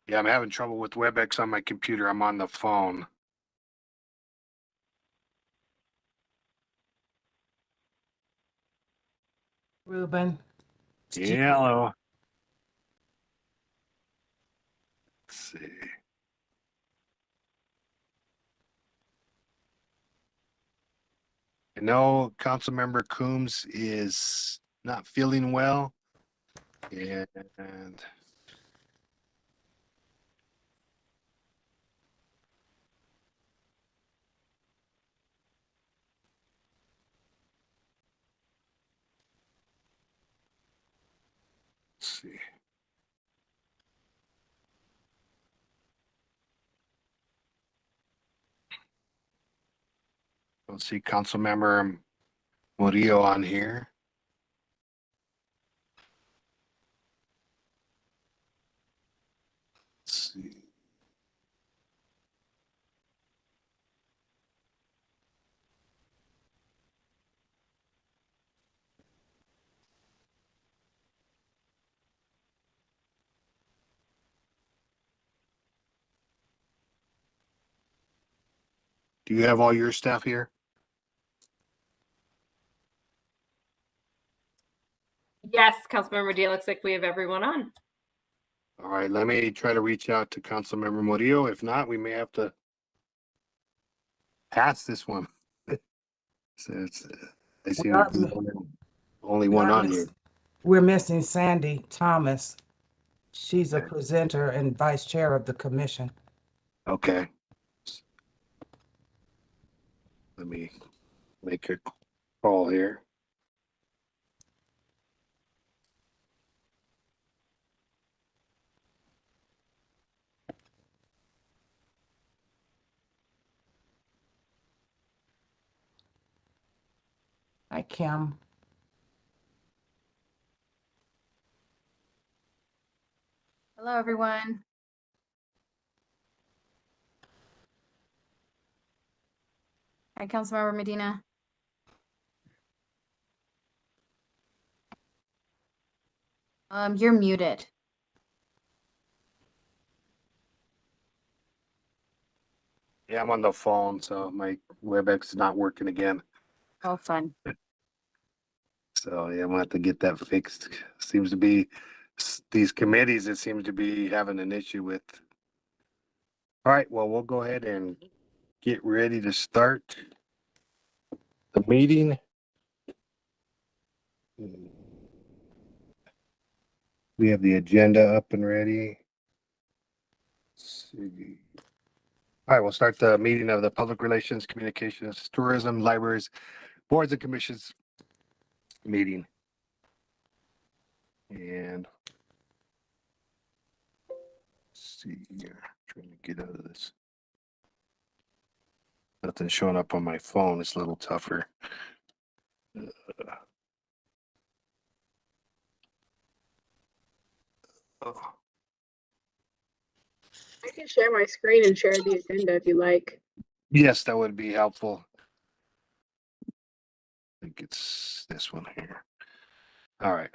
Yeah, I'm having trouble with WebEx on my computer. I'm on the phone. Ruben. Yeah, hello. Let's see. I know Councilmember Coombs is not feeling well. And let's see. Let's see, Councilmember Murillo on here. Let's see. Do you have all your stuff here? Yes, Councilmember Medina, looks like we have everyone on. All right, let me try to reach out to Councilmember Murillo. If not, we may have to pass this one. So I see only one on here. We're missing Sandy Thomas. She's a presenter and vice chair of the commission. Okay. Let me make a call here. Hi, Kim. Hello, everyone. Hi, Councilmember Medina. You're muted. Yeah, I'm on the phone, so my WebEx is not working again. Oh, fun. So yeah, I'm gonna have to get that fixed. Seems to be these committees, it seems to be having an issue with. All right, well, we'll go ahead and get ready to start the meeting. We have the agenda up and ready. Let's see. All right, we'll start the meeting of the Public Relations, Communications, Tourism, Libraries, Boards and Commissions meeting. And let's see here, trying to get out of this. Nothing showing up on my phone. It's a little tougher. Oh. I can share my screen and share the agenda if you like. Yes, that would be helpful. I think it's this one here. All right.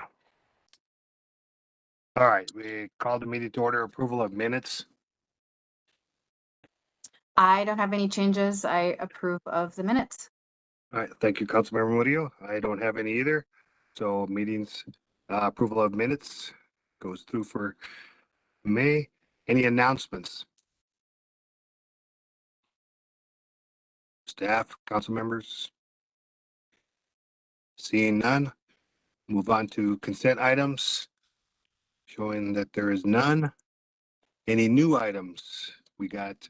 All right, we called the meeting to order. Approval of minutes. I don't have any changes. I approve of the minutes. All right, thank you, Councilmember Murillo. I don't have any either. So meetings, approval of minutes goes through for May. Any announcements? Staff, council members? Seeing none, move on to consent items, showing that there is none. Any new items? We got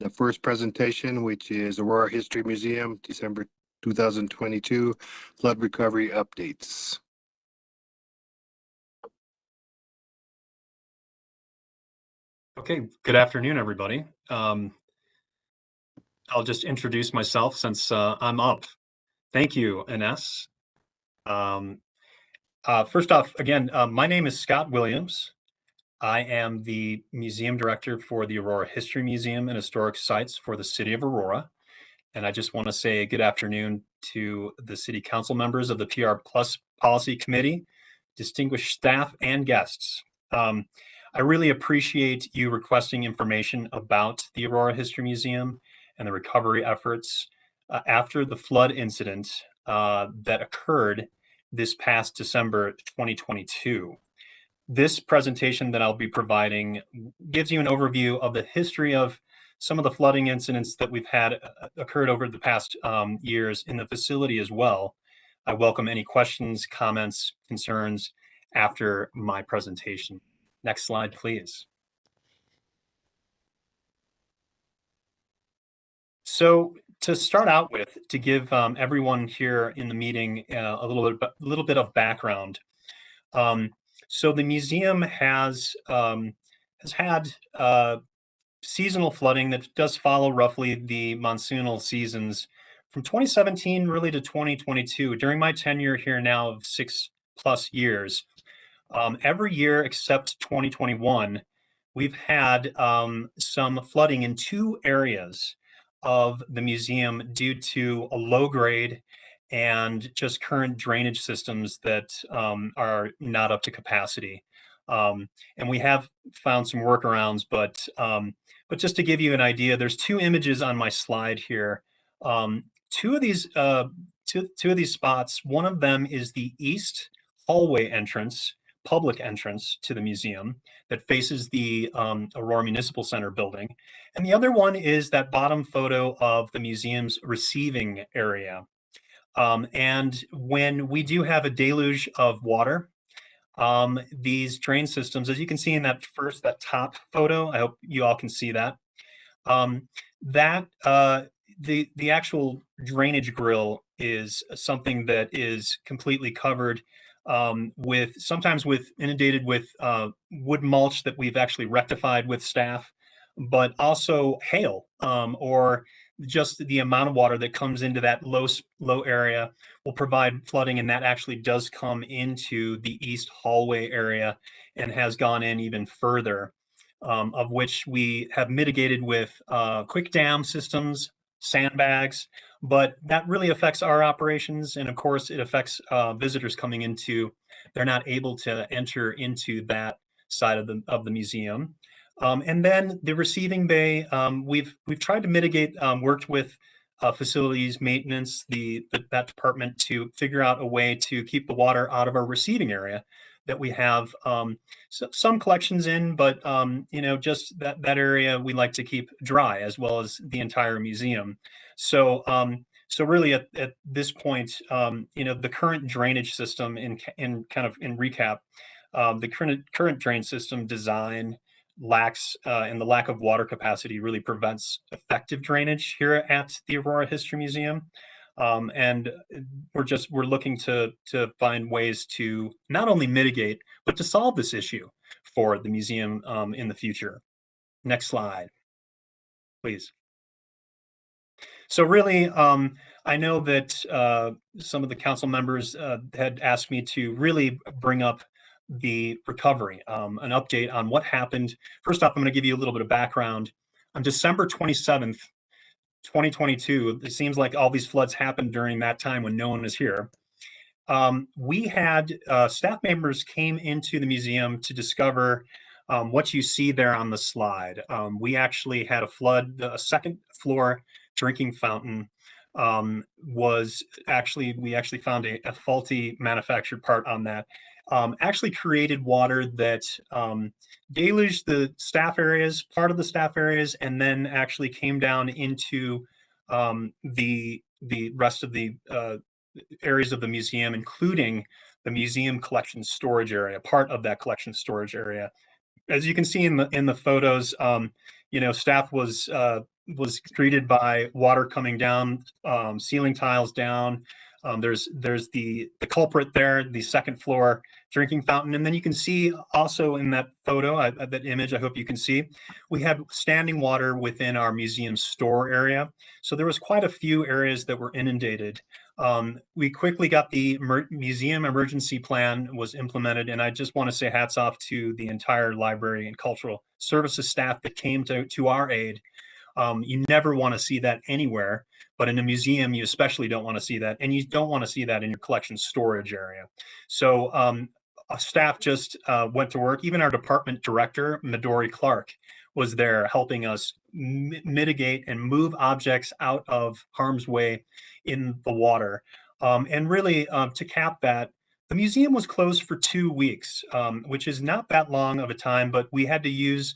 the first presentation, which is Aurora History Museum, December 2022 flood recovery updates. Okay, good afternoon, everybody. I'll just introduce myself since I'm up. Thank you, Ines. First off, again, my name is Scott Williams. I am the museum director for the Aurora History Museum and Historic Sites for the City of Aurora. And I just want to say good afternoon to the City Council members of the PR Plus Policy Committee, distinguished staff and guests. I really appreciate you requesting information about the Aurora History Museum and the recovery efforts after the flood incident that occurred this past December 2022. This presentation that I'll be providing gives you an overview of the history of some of the flooding incidents that we've had occurred over the past years in the facility as well. I welcome any questions, comments, concerns after my presentation. Next slide, please. So to start out with, to give everyone here in the meeting a little bit of background. So the museum has had seasonal flooding that does follow roughly the monsoonal seasons from 2017 really to 2022. During my tenure here now of 6+ years, every year except 2021, we've had some flooding in 2 areas of the museum due to a low grade and just current drainage systems that are not up to capacity. And we have found some workarounds, but just to give you an idea, there's 2 images on my slide here. Two of these spots, one of them is the east hallway entrance, public entrance to the museum that faces the Aurora Municipal Center building. And the other one is that bottom photo of the museum's receiving area. And when we do have a deluge of water, these drain systems, as you can see in that top photo, I hope you all can see that, the actual drainage grill is something that is completely covered sometimes inundated with wood mulch that we've actually rectified with staff, but also hail or just the amount of water that comes into that low area will provide flooding, and that actually does come into the east hallway area and has gone in even further, of which we have mitigated with quick dam systems, sandbags, but that really affects our operations, and of course it affects visitors coming into. They're not able to enter into that side of the museum. And then the receiving bay, we've tried to mitigate, worked with facilities maintenance, that department, to figure out a way to keep the water out of our receiving area that we have some collections in, but just that area we like to keep dry, as well as the entire museum. So really at this point, the current drainage system in recap, the current drain system design lacks, and the lack of water capacity really prevents effective drainage here at the Aurora History Museum. And we're looking to find ways to not only mitigate, but to solve this issue for the museum in the future. Next slide, please. So really, I know that some of the council members had asked me to really bring up the recovery, an update on what happened. First off, I'm going to give you a little bit of background. On December 27th, 2022, it seems like all these floods happened during that time when no one was here. We had staff members came into the museum to discover what you see there on the slide. We actually had a flood. A second floor drinking fountain we actually found a faulty manufactured part on that. Actually created water that deluged the staff areas, part of the staff areas, and then actually came down into the rest of the areas of the museum, including the museum collection storage area, part of that collection storage area. As you can see in the photos, staff was greeted by water coming down, ceiling tiles down. There's the culprit there, the second floor drinking fountain. And then you can see also in that photo, that image, I hope you can see, we had standing water within our museum store area. So there was quite a few areas that were inundated. We quickly got the museum emergency plan was implemented. And I just want to say hats off to the entire library and cultural services staff that came to our aid. You never want to see that anywhere, but in a museum, you especially don't want to see that. And you don't want to see that in your collection storage area. So staff just went to work. Even our department director, Midori Clark, was there helping us mitigate and move objects out of harm's way in the water. And really, to cap that, the museum was closed for 2 weeks, which is not that long of a time, but we had to use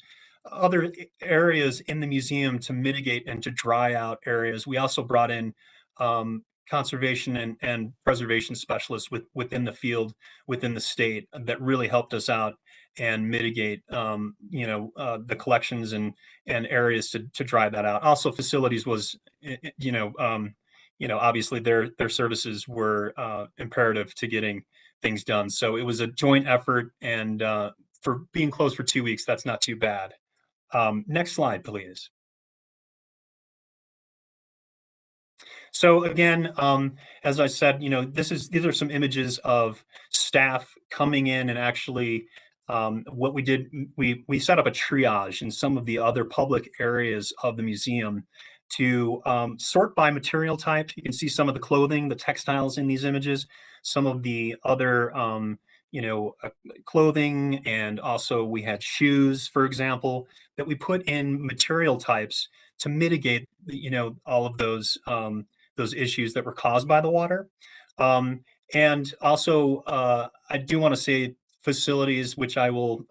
other areas in the museum to mitigate and to dry out areas. We also brought in conservation and preservation specialists within the field, within the state, that really helped us out and mitigate, the collections and areas to dry that out. Also, facilities was, obviously their services were imperative to getting things done. So it was a joint effort, and for being closed for 2 weeks, that's not too bad. Next slide, please. So again, as I said, these are some images of staff coming in and actually what we did. We set up a triage in some of the other public areas of the museum to sort by material type. You can see some of the clothing, the textiles in these images, some of the other clothing, and also we had shoes, for example, that we put in material types to mitigate, all of those issues that were caused by the water. And also, I do want to say facilities, which I will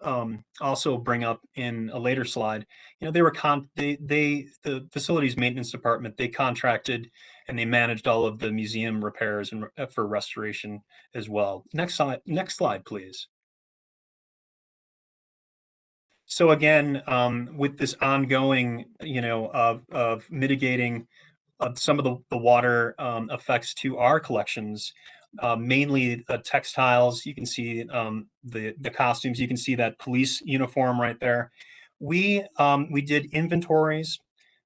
also bring up in a later slide. The facilities maintenance department, they contracted and they managed all of the museum repairs and for restoration as well. Next slide, please. So again, with this ongoing, of mitigating some of the water effects to our collections, mainly textiles. You can see the costumes. You can see that police uniform right there. We did inventories.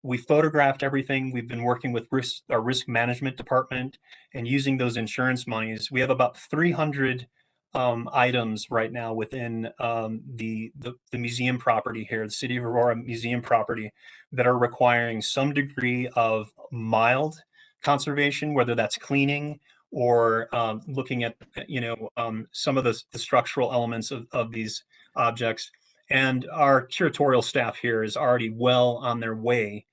We photographed everything. We've been working with our risk management department and using those insurance monies. We have about 300 items right now within the museum property here, the City of Aurora museum property, that are requiring some degree of mild conservation, whether that's cleaning or looking at some of the structural elements of these objects. And our curatorial staff here is already well on their way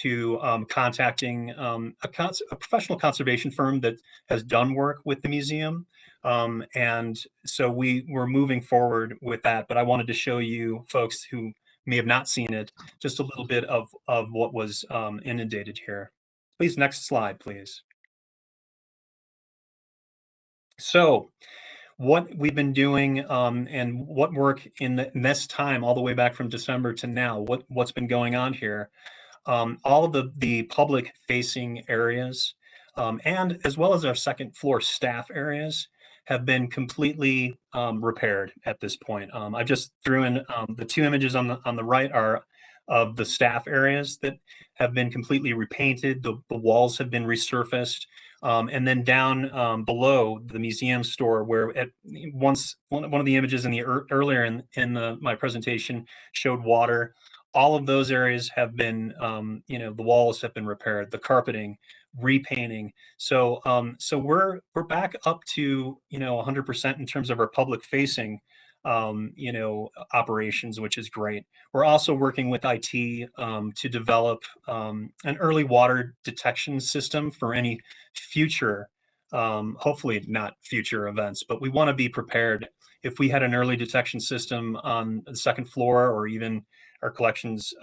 to contacting a professional conservation firm that has done work with the museum. And so we're moving forward with that. But I wanted to show you folks who may have not seen it, just a little bit of what was inundated here. Please, next slide, please. So what we've been doing and what work in this time, all the way back from December to now, what's been going on here. All of the public facing areas and as well as our second floor staff areas have been completely repaired at this point. I just threw in the two images on the right are of the staff areas that have been completely repainted. The walls have been resurfaced. And then down below the museum store, where one of the images in the earlier in my presentation showed water. All of those areas have been, the walls have been repaired, the carpeting, repainting. So we're back up to 100% in terms of our public facing operations, which is great. We're also working with IT to develop an early water detection system for any future, hopefully not future events, but we want to be prepared. If we had an early detection system on the second floor or even our collections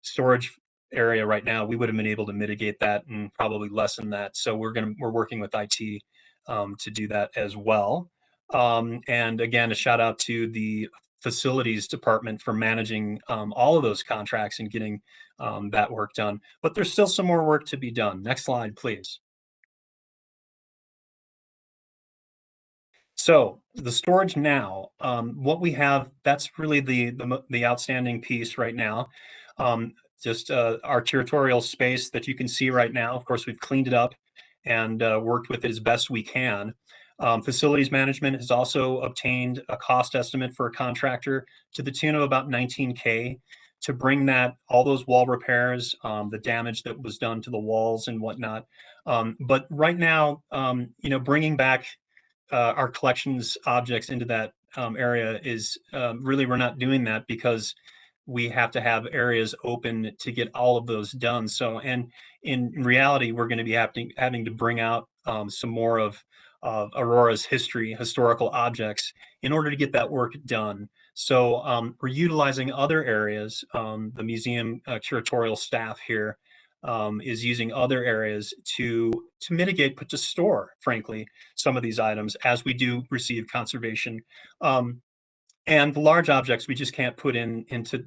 storage area right now, we would have been able to mitigate that and probably lessen that. So we're working with IT to do that as well. And again, a shout out to the facilities department for managing all of those contracts and getting that work done. But there's still some more work to be done. Next slide, please. So the storage now, what we have, that's really the outstanding piece right now. Just our curatorial space that you can see right now. Of course, we've cleaned it up and worked with it as best we can. Facilities management has also obtained a cost estimate for a contractor to the tune of about $19K to bring all those wall repairs, the damage that was done to the walls and whatnot. But right now, bringing back our collections objects into that area is really, we're not doing that because we have to have areas open to get all of those done. So, and in reality, we're going to be having to bring out some more of Aurora's historical objects in order to get that work done. So we're utilizing other areas. The museum curatorial staff here is using other areas to mitigate, but to store, frankly, some of these items as we do receive conservation. And the large objects we just can't put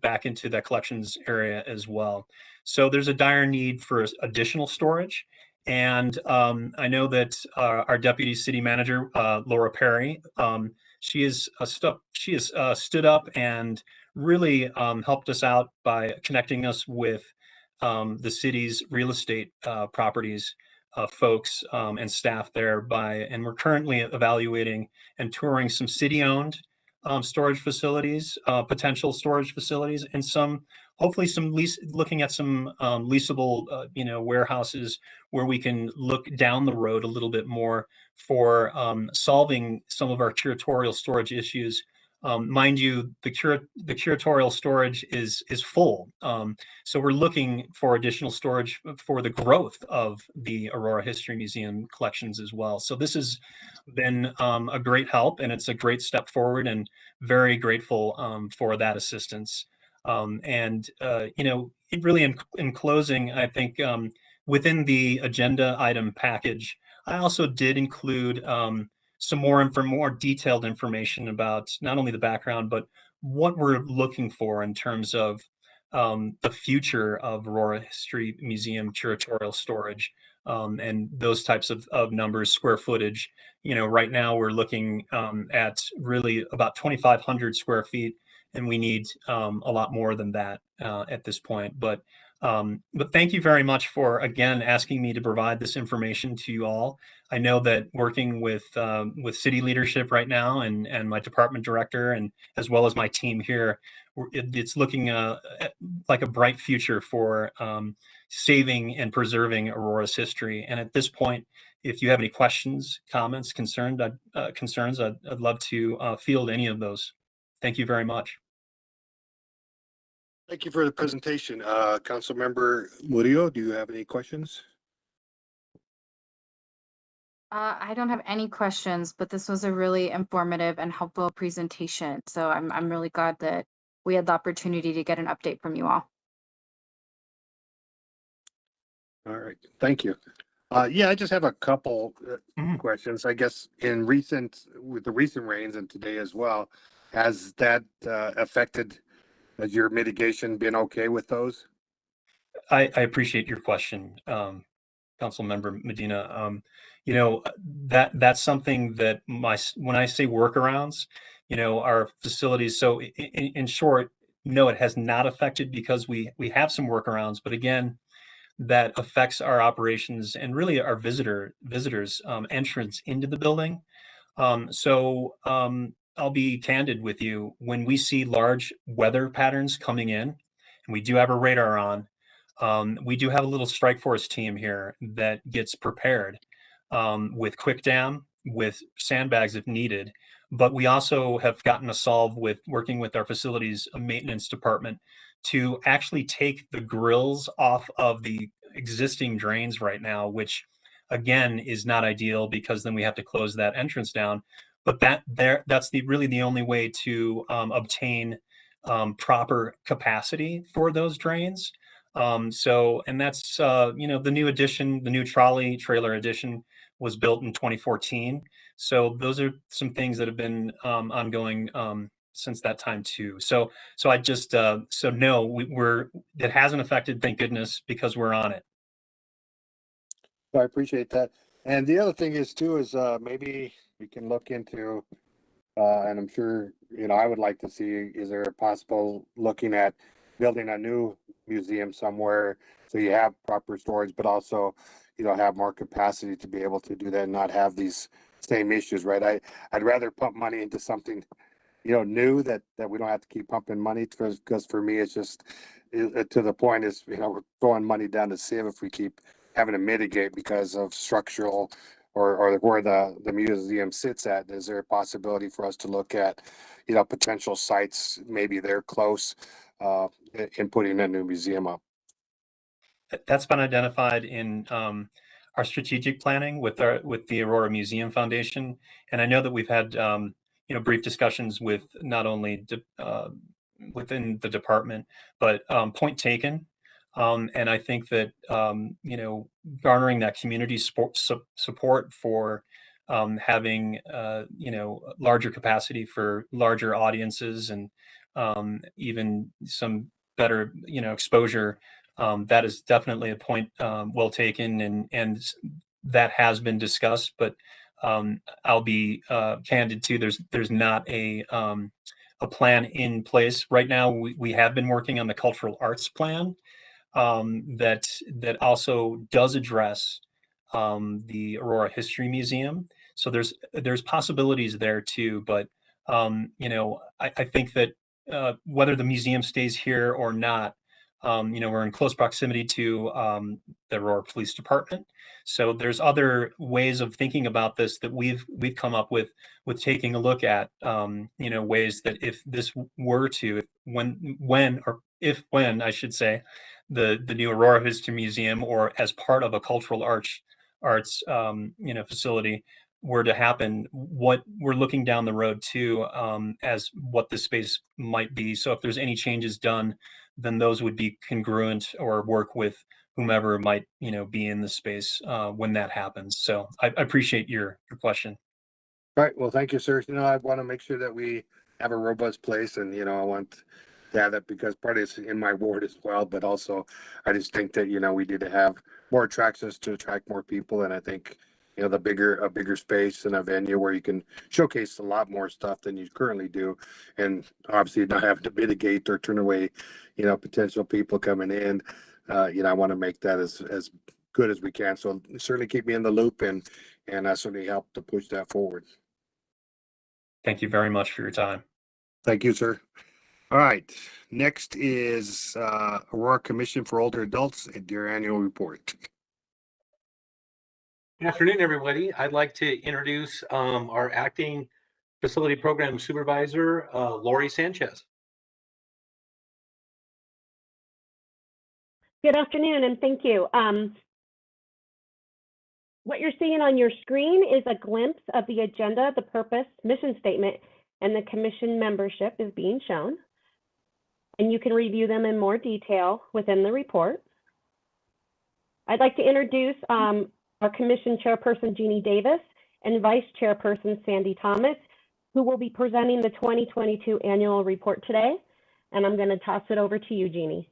back into that collections area as well. So there's a dire need for additional storage. And I know that our deputy city manager, Laura Perry, she has stood up and really helped us out by connecting us with the city's real estate properties folks and staff there and we're currently evaluating and touring some city-owned storage facilities, potential storage facilities, and hopefully looking at some leasable, warehouses where we can look down the road a little bit more for solving some of our curatorial storage issues. Mind you, the curatorial storage is full. So we're looking for additional storage for the growth of the Aurora History Museum collections as well. So this has been a great help, and it's a great step forward, and very grateful for that assistance. It really, in closing, I think within the agenda item package, I also did include some more detailed information about not only the background, but what we're looking for in terms of the future of Aurora History Museum curatorial storage and those types of numbers, square footage. Right now we're looking at really about 2,500 square feet, and we need a lot more than that at this point. But thank you very much for, again, asking me to provide this information to you all. I know that working with city leadership right now and my department director, and as well as my team here, it's looking like a bright future for saving and preserving Aurora's history. And at this point, if you have any questions, comments, concerns, I'd love to field any of those. Thank you very much. Thank you for the presentation. Councilmember Murillo, do you have any questions? I don't have any questions, but this was a really informative and helpful presentation. So I'm really glad that we had the opportunity to get an update from you all. All right, thank you. Yeah, I just have a couple questions. I guess with the recent rains and today as well, has that affected? Has your mitigation been okay with those? I appreciate your question, Council Member Medina. That's something that when I say workarounds, our facilities. So in short, no, it has not affected because we have some workarounds, but again, that affects our operations and really our visitors entrance into the building. I'll be candid with you. When we see large weather patterns coming in, and we do have a radar on, we do have a little strike force team here that gets prepared with quick dam, with sandbags if needed. But we also have gotten a solve with working with our facilities maintenance department to actually take the grills off of the existing drains right now, which again is not ideal because then we have to close that entrance down. But that's really the only way to obtain proper capacity for those drains. And that's the new addition, the new trolley trailer addition was built in 2014. So those are some things that have been ongoing since that time too. So I just no, it hasn't affected, thank goodness, because we're on it. I appreciate that. And the other thing is maybe we can look into, and I'm sure, I would like to see, is there a possible looking at building a new museum somewhere so you have proper storage, but also, have more capacity to be able to do that and not have these same issues, right? I'd rather pump money into something, new that we don't have to keep pumping money because for me, it's just to the point is, we're throwing money down the sieve if we keep having to mitigate because of structural or where the museum sits at, is there a possibility for us to look at, potential sites, maybe they're close, in putting a new museum up? That's been identified in our strategic planning with the Aurora Museum Foundation, and I know that we've had brief discussions with not only within the department, but point taken. And I think that garnering that community support for having larger capacity for larger audiences and even some better exposure. That is definitely a point well taken, and that has been discussed. But I'll be candid too. There's not a plan in place right now. We have been working on the cultural arts plan that also does address the Aurora History Museum. So there's possibilities there too. But I think that whether the museum stays here or not, we're in close proximity to the Aurora Police Department. So there's other ways of thinking about this that we've come up with taking a look at, ways that if this were to, when I should say, the new Aurora History Museum, or as part of a cultural arts facility, were to happen, what we're looking down the road to as what the space might be. So if there's any changes done, then those would be congruent or work with whomever might be in the space when that happens. So I appreciate your question. All right, well, thank you, sir. I want to make sure that we have a robust place, and I want to have that because part of it's in my ward as well, but also I just think that we need to have more attractions to attract more people, and I think a bigger space and a venue where you can showcase a lot more stuff than you currently do, and obviously not have to mitigate or turn away potential people coming in. I want to make that as good as we can. So certainly keep me in the loop, and I certainly help to push that forward. Thank you very much for your time. Thank you, sir. All right, next is Aurora Commission for Older Adults and their annual report. Good afternoon, everybody. I'd like to introduce our acting facility program supervisor, Lori Sanchez. Good afternoon, and thank you. What you're seeing on your screen is a glimpse of the agenda, the purpose, mission statement, and the commission membership is being shown. And you can review them in more detail within the report. I'd like to introduce our commission chairperson, Jeannie Davis, and vice chairperson, Sandy Thomas, who will be presenting the 2022 annual report today. And I'm going to toss it over to you, Jeannie.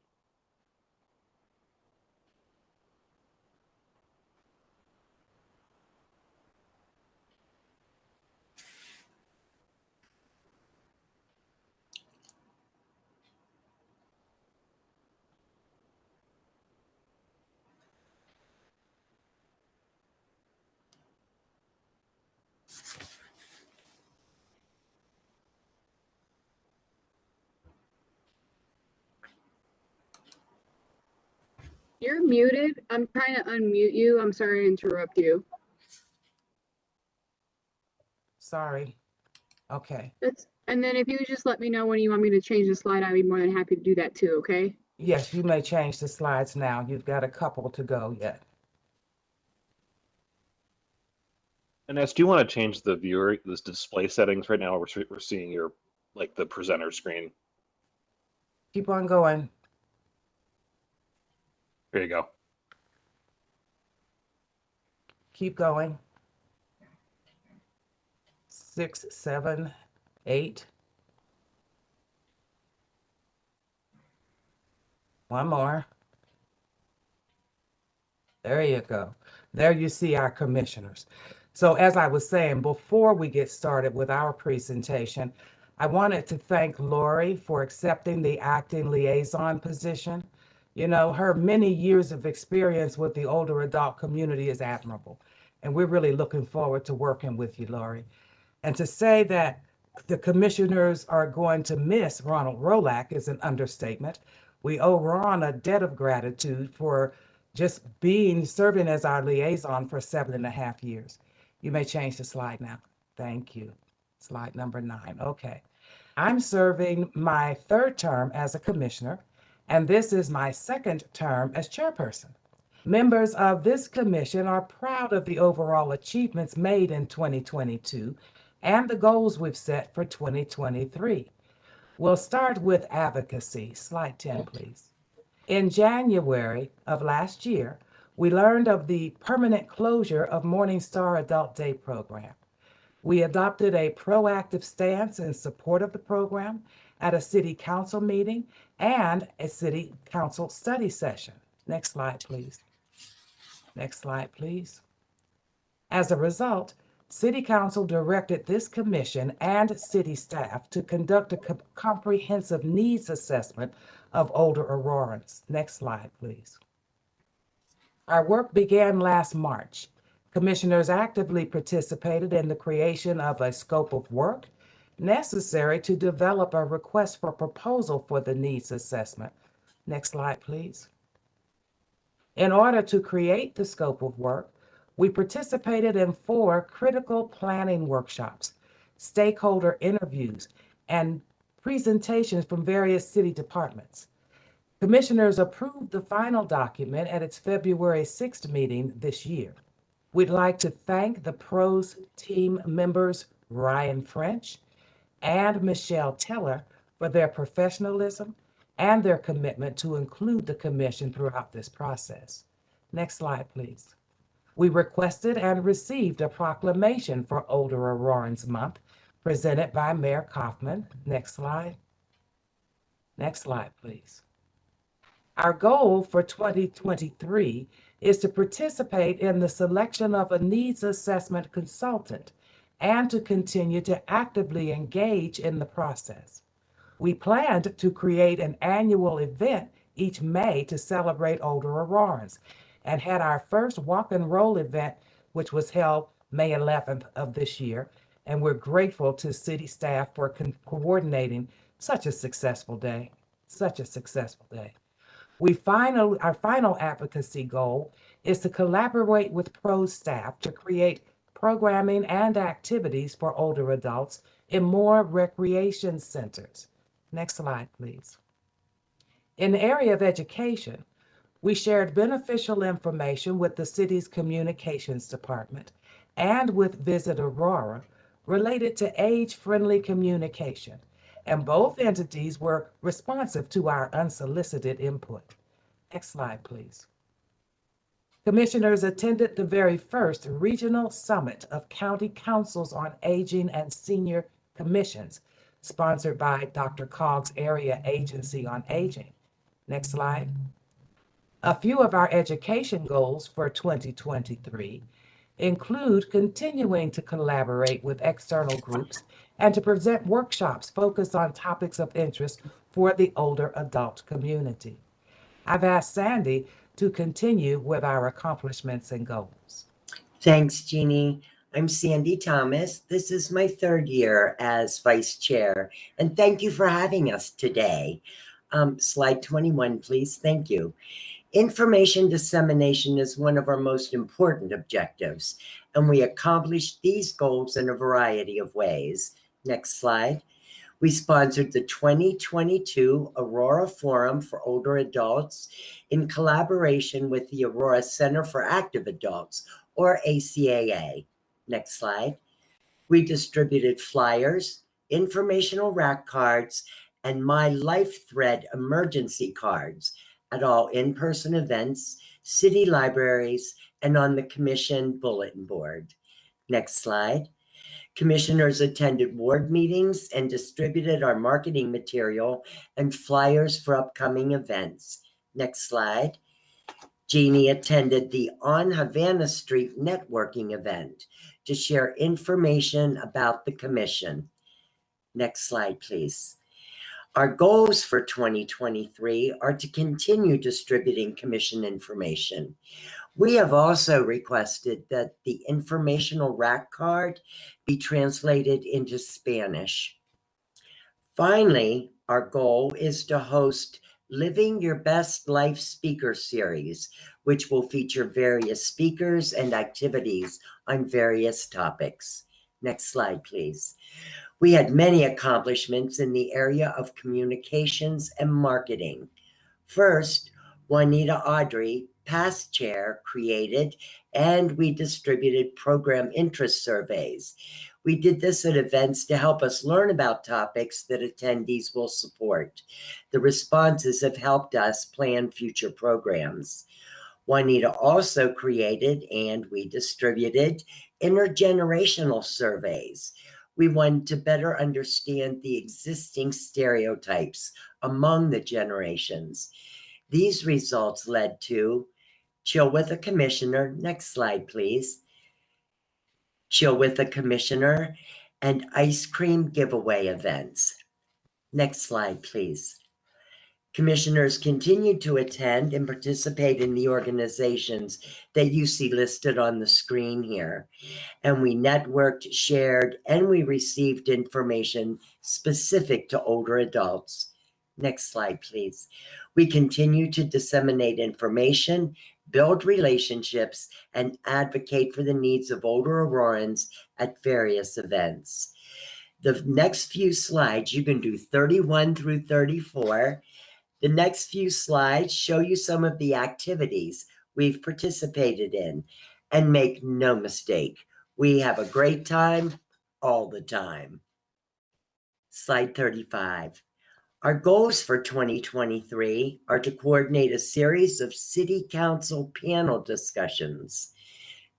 You're muted. I'm trying to unmute you. I'm sorry to interrupt you. Sorry. Okay. And then if you just let me know when you want me to change the slide, I'd be more than happy to do that too, okay? Yes, you may change the slides now. You've got a couple to go yet. And do you want to change the viewer, this display settings right now? We're seeing your, the presenter screen. Keep on going. There you go. Keep going. 6, 7, 8. One more. There you go. There you see our commissioners. So as I was saying, before we get started with our presentation, I wanted to thank Lori for accepting the acting liaison position. Her many years of experience with the older adult community is admirable. And we're really looking forward to working with you, Lori. And to say that the commissioners are going to miss Ronald Rolak is an understatement. We owe Ron a debt of gratitude for just serving as our liaison for 7.5 years. You may change the slide now. Thank you. Slide number 9. Okay. I'm serving my 3rd term as a commissioner, and this is my 2nd term as chairperson. Members of this commission are proud of the overall achievements made in 2022 and the goals we've set for 2023. We'll start with advocacy. Slide 10, please. In January of last year, we learned of the permanent closure of Morningstar Adult Day program. We adopted a proactive stance in support of the program at a city council meeting and a city council study session. Next slide, please. Next slide, please. As a result, City Council directed this commission and city staff to conduct a comprehensive needs assessment of older Aurorans. Next slide, please. Our work began last March. Commissioners actively participated in the creation of a scope of work necessary to develop a request for proposal for the needs assessment. Next slide, please. In order to create the scope of work, we participated in 4 critical planning workshops, stakeholder interviews, and presentations from various city departments. Commissioners approved the final document at its February 6th meeting this year. We'd like to thank the PROS team members Ryan French and Michelle Teller for their professionalism and their commitment to include the commission throughout this process. Next slide, please. We requested and received a proclamation for Older Aurorans Month presented by Mayor Kaufman. Next slide. Next slide, please. Our goal for 2023 is to participate in the selection of a needs assessment consultant and to continue to actively engage in the process. We planned to create an annual event each May to celebrate older Aurorans and had our first walk and roll event, which was held May 11th of this year. And we're grateful to city staff for coordinating such a successful day, such a successful day. Our final advocacy goal is to collaborate with PROS staff to create programming and activities for older adults in more recreation centers. Next slide, please. In the area of education, we shared beneficial information with the city's communications department and with Visit Aurora related to age-friendly communication, and both entities were responsive to our unsolicited input. Next slide, please. Commissioners attended the very first regional summit of county councils on aging and senior commissions, sponsored by Dr. Cogg's Area Agency on Aging. Next slide. A few of our education goals for 2023 include continuing to collaborate with external groups and to present workshops focused on topics of interest for the older adult community. I've asked Sandy to continue with our accomplishments and goals. Thanks, Jeannie. I'm Sandy Thomas. This is my 3rd year as vice chair, and thank you for having us today. Slide 21, please. Thank you. Information dissemination is one of our most important objectives, and we accomplish these goals in a variety of ways. Next slide. We sponsored the 2022 Aurora Forum for Older Adults in collaboration with the Aurora Center for Active Adults, or ACAA. Next slide. We distributed flyers, informational rack cards, and My Life Thread emergency cards at all in-person events, city libraries, and on the commission bulletin board. Next slide. Commissioners attended ward meetings and distributed our marketing material and flyers for upcoming events. Next slide. Jeannie attended the On Havana Street networking event to share information about the commission. Next slide, please. Our goals for 2023 are to continue distributing commission information. We have also requested that the informational rack card be translated into Spanish. Finally, our goal is to host Living Your Best Life Speaker Series, which will feature various speakers and activities on various topics. Next slide, please. We had many accomplishments in the area of communications and marketing. First, Juanita Audrey, past chair, created and we distributed program interest surveys. We did this at events to help us learn about topics that attendees will support. The responses have helped us plan future programs. Juanita also created and we distributed intergenerational surveys. We wanted to better understand the existing stereotypes among the generations. These results led to Chill with a Commissioner. Next slide, please. Chill with a Commissioner and ice cream giveaway events. Next slide, please. Commissioners continue to attend and participate in the organizations that you see listed on the screen here. And we networked, shared, and we received information specific to older adults. Next slide, please. We continue to disseminate information, build relationships, and advocate for the needs of older Aurorans at various events. The next few slides, you can do 31 through 34. The next few slides show you some of the activities we've participated in. And make no mistake, we have a great time all the time. Slide 35. Our goals for 2023 are to coordinate a series of City Council panel discussions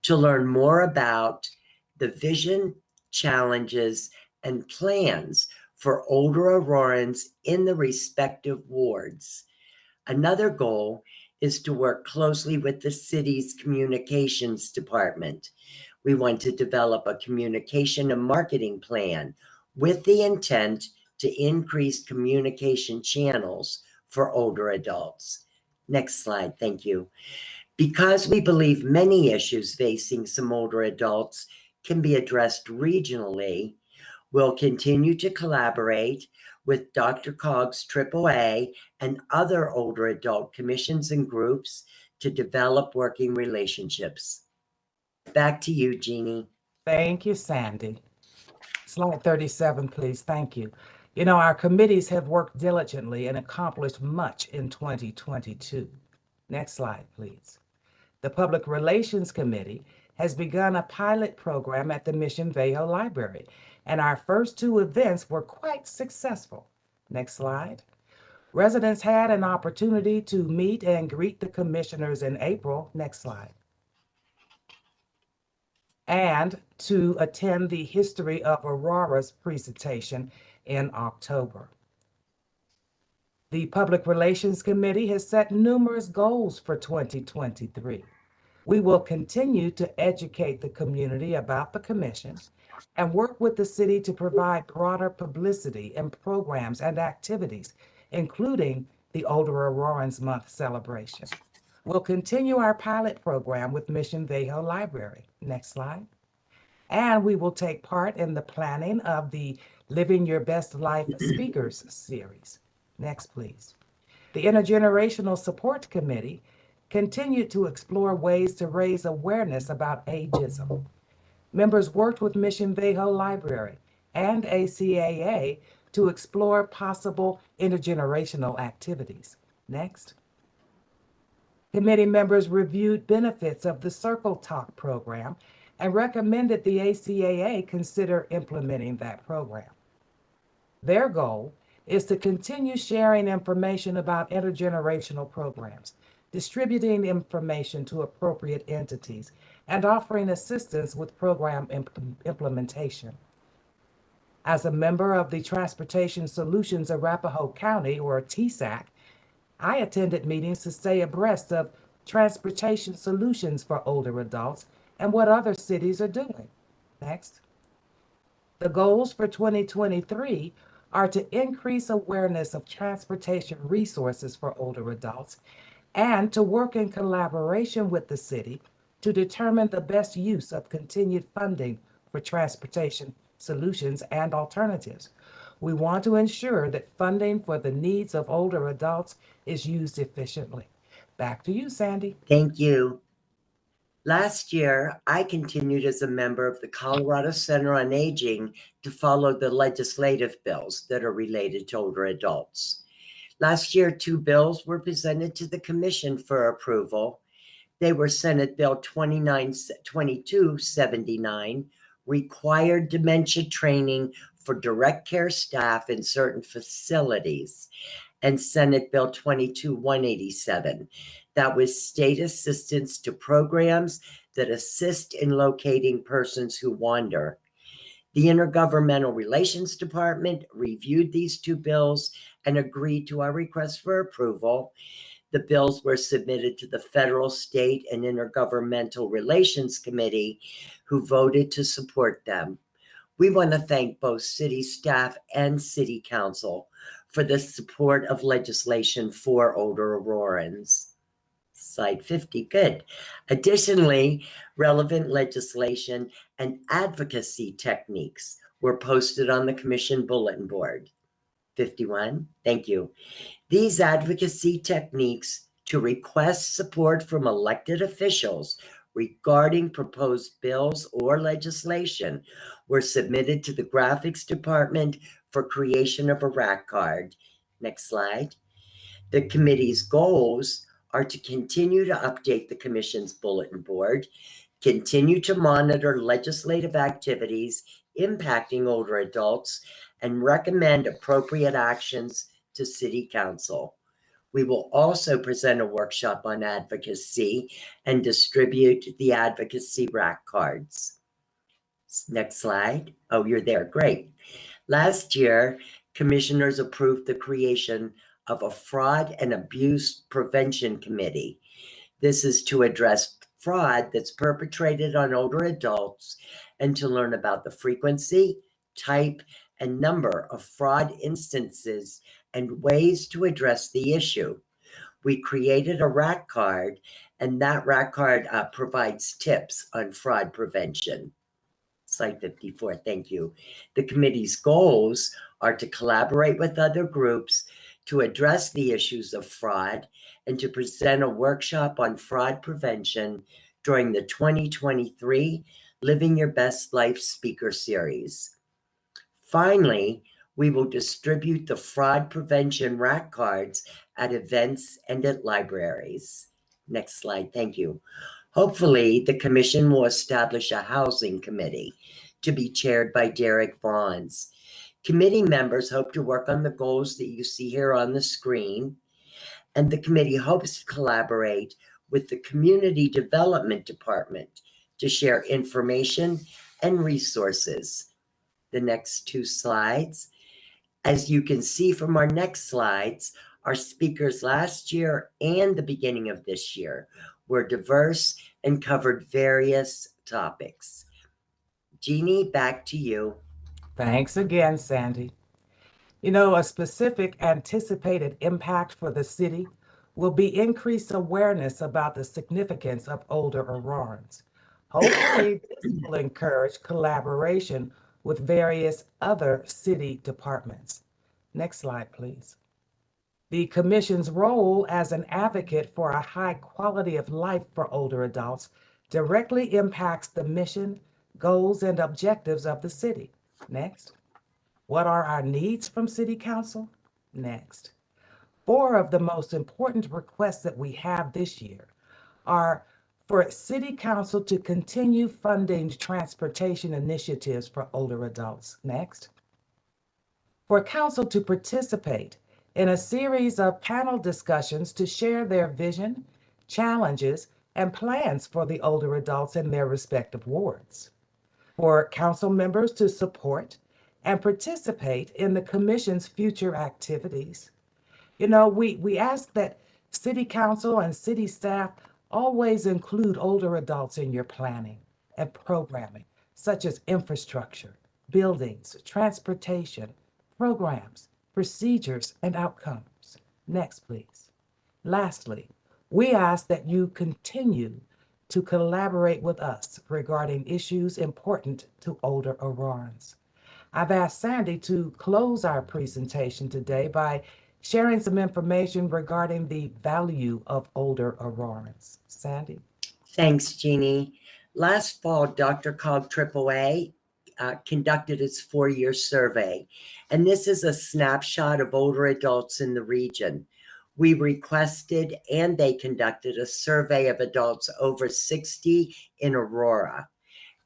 to learn more about the vision, challenges, and plans for older Aurorans in the respective wards. Another goal is to work closely with the city's communications department. We want to develop a communication and marketing plan with the intent to increase communication channels for older adults. Next slide, thank you. Because we believe many issues facing some older adults can be addressed regionally, we'll continue to collaborate with Dr. Cog's AAA and other older adult commissions and groups to develop working relationships. Back to you, Jeannie. Thank you, Sandy. Slide 37, please. Thank you. You know, our committees have worked diligently and accomplished much in 2022. Next slide, please. The Public Relations Committee has begun a pilot program at the Mission Viejo Library, and our first two events were quite successful. Next slide. Residents had an opportunity to meet and greet the commissioners in April. Next slide. And to attend the History of Aurora's presentation in October. The Public Relations Committee has set numerous goals for 2023. We will continue to educate the community about the commission and work with the city to provide broader publicity and programs and activities, including the Older Aurorans Month celebration. We'll continue our pilot program with Mission Viejo Library. Next slide. And we will take part in the planning of the Living Your Best Life Speakers Series. Next, please. The Intergenerational Support Committee continued to explore ways to raise awareness about ageism. Members worked with Mission Viejo Library and ACAA to explore possible intergenerational activities. Next. Committee members reviewed benefits of the Circle Talk program and recommended the ACAA consider implementing that program. Their goal is to continue sharing information about intergenerational programs, distributing information to appropriate entities, and offering assistance with program implementation. As a member of the Transportation Solutions Arapahoe County, or TSAC, I attended meetings to stay abreast of transportation solutions for older adults and what other cities are doing. Next. The goals for 2023 are to increase awareness of transportation resources for older adults and to work in collaboration with the city to determine the best use of continued funding for transportation solutions and alternatives. We want to ensure that funding for the needs of older adults is used efficiently. Back to you, Sandy. Thank you. Last year, I continued as a member of the Colorado Center on Aging to follow the legislative bills that are related to older adults. Last year, 2 bills were presented to the Commission for approval. They were Senate Bill 2279, required dementia training for direct care staff in certain facilities, and Senate Bill 22187. That was state assistance to programs that assist in locating persons who wander. The Intergovernmental Relations Department reviewed these 2 bills and agreed to our request for approval. The bills were submitted to the Federal, State, and Intergovernmental Relations Committee, who voted to support them. We want to thank both city staff and city council for the support of legislation for older Aurorans. Slide 50, good. Additionally, relevant legislation and advocacy techniques were posted on the Commission bulletin board. 51, thank you. These advocacy techniques to request support from elected officials regarding proposed bills or legislation were submitted to the graphics department for creation of a rack card. Next slide. The committee's goals are to continue to update the Commission's bulletin board, continue to monitor legislative activities impacting older adults, and recommend appropriate actions to City Council. We will also present a workshop on advocacy and distribute the advocacy rack cards. Next slide. Oh, you're there. Great. Last year, commissioners approved the creation of a fraud and abuse prevention committee. This is to address fraud that's perpetrated on older adults and to learn about the frequency, type, and number of fraud instances and ways to address the issue. We created a rack card, and that rack card provides tips on fraud prevention. Slide 54, thank you. The committee's goals are to collaborate with other groups to address the issues of fraud and to present a workshop on fraud prevention during the 2023 Living Your Best Life speaker series. Finally, we will distribute the fraud prevention rack cards at events and at libraries. Next slide, thank you. Hopefully, the Commission will establish a housing committee to be chaired by Derek Vaughns. Committee members hope to work on the goals that you see here on the screen, and the committee hopes to collaborate with the Community Development Department to share information and resources. The next 2 slides. As you can see from our next slides, our speakers last year and the beginning of this year were diverse and covered various topics. Jeannie, back to you. Thanks again, Sandy. You know, a specific anticipated impact for the city will be increased awareness about the significance of older Aurorans. Hopefully, this will encourage collaboration with various other city departments. Next slide, please. The Commission's role as an advocate for a high quality of life for older adults directly impacts the mission, goals, and objectives of the city. Next. What are our needs from City Council? Next. 4 of the most important requests that we have this year are for City Council to continue funding transportation initiatives for older adults. Next. For Council to participate in a series of panel discussions to share their vision, challenges, and plans for the older adults in their respective wards. For Council members to support and participate in the Commission's future activities. You know, we ask that City Council and city staff always include older adults in your planning and programming, such as infrastructure, buildings, transportation, programs, procedures, and outcomes. Next, please. Lastly, we ask that you continue to collaborate with us regarding issues important to older Aurorans. I've asked Sandy to close our presentation today by sharing some information regarding the value of older Aurorans. Sandy? Thanks, Jeannie. Last fall, Dr. Cog AAA conducted its 4-year survey, and this is a snapshot of older adults in the region. We requested and they conducted a survey of adults over 60 in Aurora.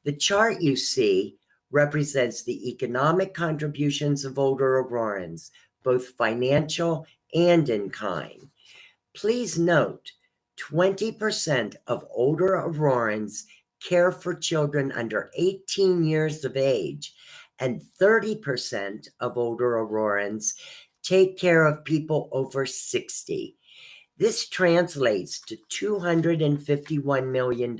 The chart you see represents the economic contributions of older Aurorans, both financial and in kind. Please note, 20% of older Aurorans care for children under 18 years of age, and 30% of older Aurorans take care of people over 60. This translates to $251 million.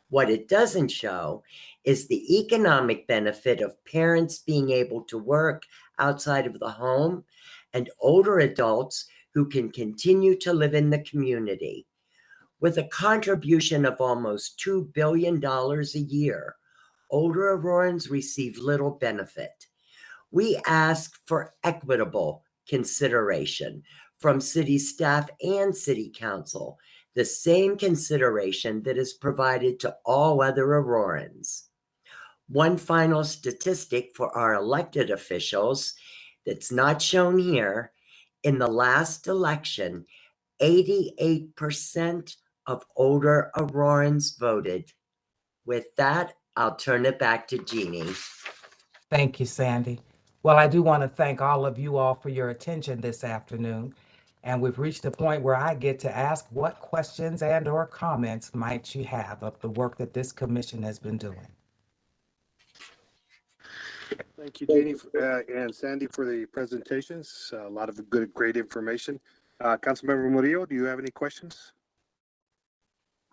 What it doesn't show is the economic benefit of parents being able to work outside of the home and older adults who can continue to live in the community. With a contribution of almost $2 billion a year, older Aurorans receive little benefit. We ask for equitable consideration from city staff and city council, the same consideration that is provided to all other Aurorans. One final statistic for our elected officials that's not shown here: in the last election, 88% of older Aurorans voted. With that, I'll turn it back to Jeannie. Thank you, Sandy. Well, I do want to thank all of you all for your attention this afternoon. And we've reached a point where I get to ask what questions and or comments might you have of the work that this commission has been doing. Thank you, Jeannie and Sandy, for the presentations. A lot of good, great information. Councilmember Murillo, do you have any questions?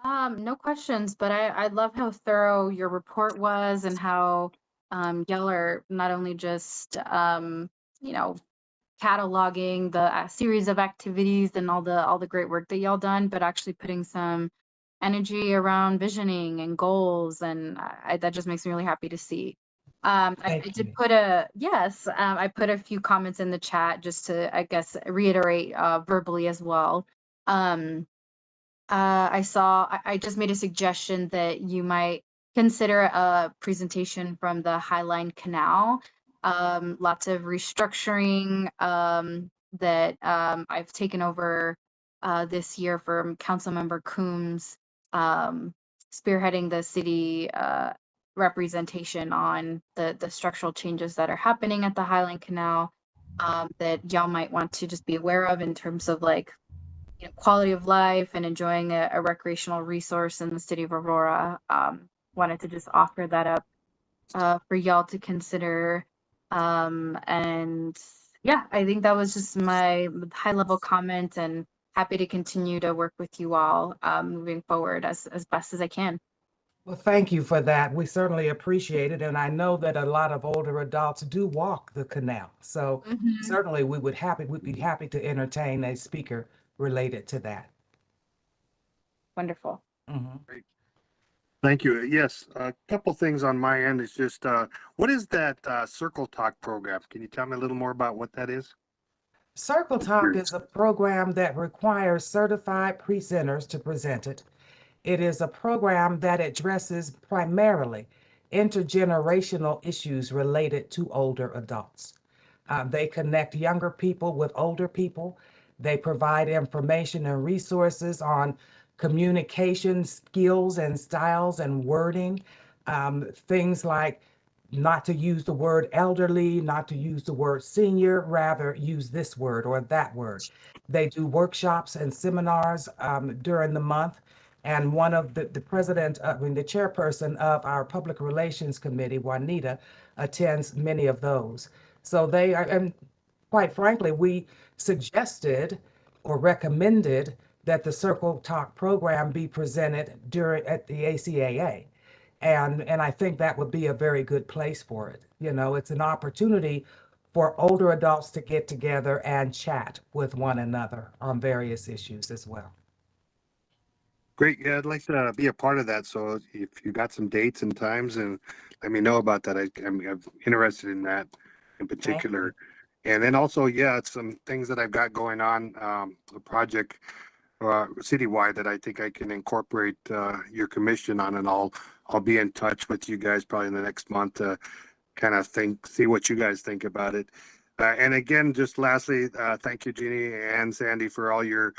No questions, but I love how thorough your report was and how y'all are not only just you know, cataloging the series of activities and all the great work that y'all done, but actually putting some energy around visioning and goals, and that just makes me really happy to see. I did put I put a few comments in the chat just to, I guess, reiterate verbally as well. I just made a suggestion that you might consider a presentation from the Highline Canal. Lots of restructuring that I've taken over this year from Councilmember Coombs, spearheading the city representation on the structural changes that are happening at the Highline Canal, that y'all might want to just be aware of in terms of like, you know, quality of life and enjoying a recreational resource in the city of Aurora. Wanted to just offer that up for y'all to consider. And yeah, I think that was just my high level comment, and happy to continue to work with you all moving forward as best as I can. Well, thank you for that. We certainly appreciate it. And I know that a lot of older adults do walk the canal. So certainly we'd be happy to entertain a speaker related to that. Wonderful. Great. Thank you. Yes, a couple things on my end is just, what is that Circle Talk program? Can you tell me a little more about what that is? Circle Talk is a program that requires certified presenters to present it. It is a program that addresses primarily intergenerational issues related to older adults. They connect younger people with older people. They provide information and resources on communication skills and styles and wording, things like not to use the word elderly, not to use the word senior, rather use this word or that word. They do workshops and seminars during the month. And one of the chairperson of our public relations committee, Juanita, attends many of those. So they are, and quite frankly, we suggested or recommended that the Circle Talk program be presented at the ACAA. And I think that would be a very good place for it. You know, it's an opportunity for older adults to get together and chat with one another on various issues as well. Great. Yeah, I'd like to be a part of that. So if you got some dates and times, and let me know about that. I'm interested in that in particular. And then also, yeah, it's some things that I've got going on, a project citywide that I think I can incorporate your commission on, and I'll be in touch with you guys probably in the next month to kind of see what you guys think about it. And again, just lastly, thank you, Jeannie and Sandy, for all your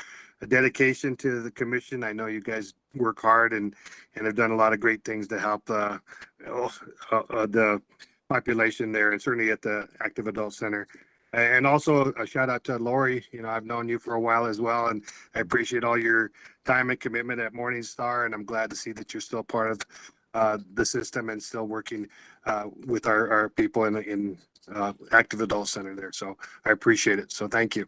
dedication to the commission. I know you guys work hard and have done a lot of great things to help the population there, and certainly at the Active Adult Center. And also a shout out to Lori. You know, I've known you for a while as well, and I appreciate all your time and commitment at Morningstar, and I'm glad to see that you're still part of the system and still working with our people in Active Adult Center there. So I appreciate it. So thank you.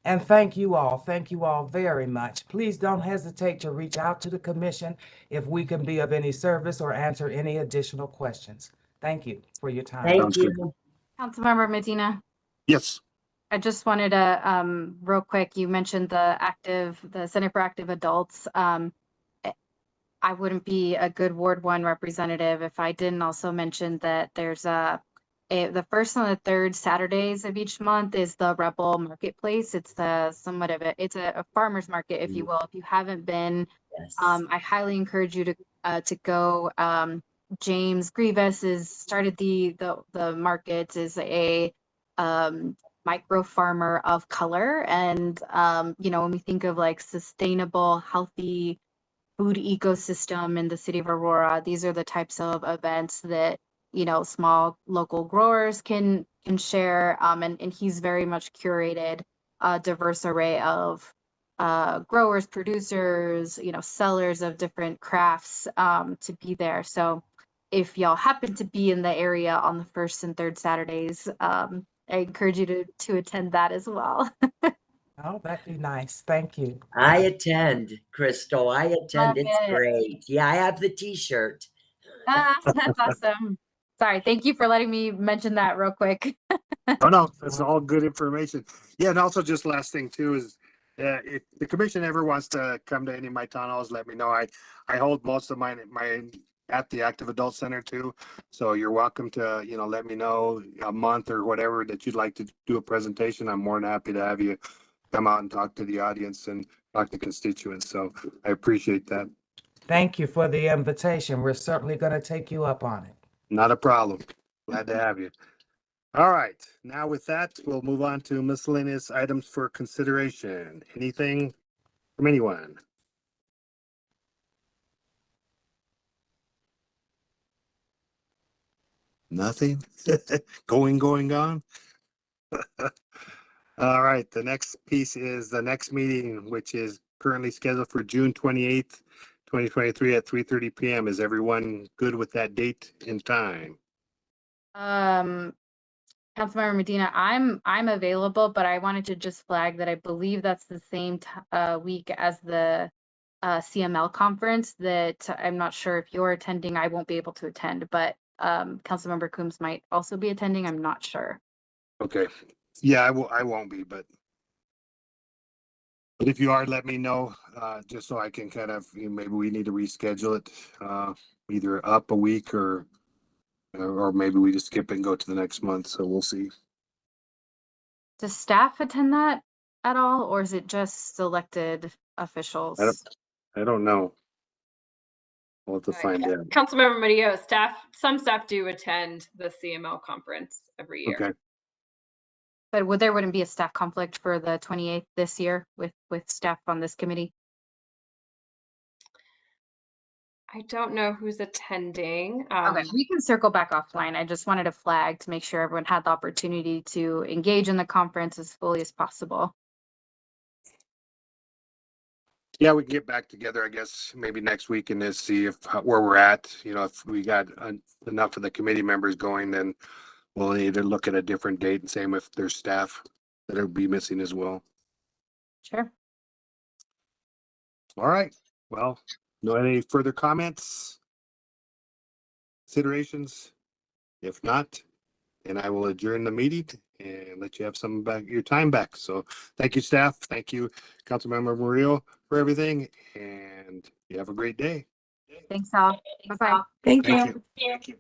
And thank you all. Thank you all very much. Please don't hesitate to reach out to the commission if we can be of any service or answer any additional questions. Thank you for your time. Thank Sounds good. you. Councilmember Medina, Yes. I just wanted to, real quick, you mentioned the Center for Active Adults. I wouldn't be a good Ward 1 representative if I didn't also mention that there's the first and the third Saturdays of each month is the Rebel Marketplace. It's it's a farmer's market, if you will. If you haven't been, Yes. I highly encourage you to go. James Grievous has started the market, is a micro farmer of color, and when we think of like sustainable, healthy food ecosystem in the city of Aurora, these are the types of events that small local growers can share, and he's very much curated a diverse array of growers, producers, sellers of different crafts to be there. So if y'all happen to be in the area on the first and third Saturdays, I encourage you to attend that as well. Oh, that'd be nice. Thank you. I attend, Crystal. I attend. Love It's it. great. Yeah, I have the t-shirt. That's awesome. Sorry, thank you for letting me mention that real quick. Oh, no, that's all good information. Yeah, and also just last thing too is if the commission ever wants to come to any of my town halls, let me know. I hold most of mine at the Active Adult Center too. So you're welcome to, let me know a month or whatever that you'd like to do a presentation. I'm more than happy to have you come out and talk to the audience and talk to constituents. So I appreciate that. Thank you for the invitation. We're certainly going to take you up on it. Not a problem. Glad to have you. All right. Now with that, we'll move on to miscellaneous items for consideration. Anything from anyone? Nothing? Gone? All right. The next piece is the next meeting, which is currently scheduled for June 28th, 2023 at 3:30 p.m. Is everyone good with that date and time? Councilmember Medina, I'm available, but I wanted to just flag that I believe that's the same week as the CML conference. That I'm not sure if you're attending. I won't be able to attend, but Councilmember Coombs might also be attending. I'm not sure. Okay. Yeah, I won't be, but if you are, let me know, just so I can kind of, maybe we need to reschedule it, either up a week or maybe we just skip and go to the next month. So we'll see. Does staff attend that at all, or is it just selected officials? I don't know. We'll have to find out. Councilmember Murillo, some staff do attend the CML conference every year. Okay. But there wouldn't be a staff conflict for the 28th this year with staff on this committee? I don't know who's attending. Okay, we can circle back offline. I just wanted to flag to make sure everyone had the opportunity to engage in the conference as fully as possible. Yeah, we can get back together, I guess, maybe next week and just see where we're at. If we got enough of the committee members going, then we'll either look at a different date, and same if there's staff that will be missing as well. Sure. All right. Well, no any further comments, considerations? If not, then I will adjourn the meeting and let you have some back your time back. So thank you, staff. Thank you, Councilmember Murillo, for everything, and you have a great day. Thanks all. Bye-bye. Thank Thank you. you. Thank you.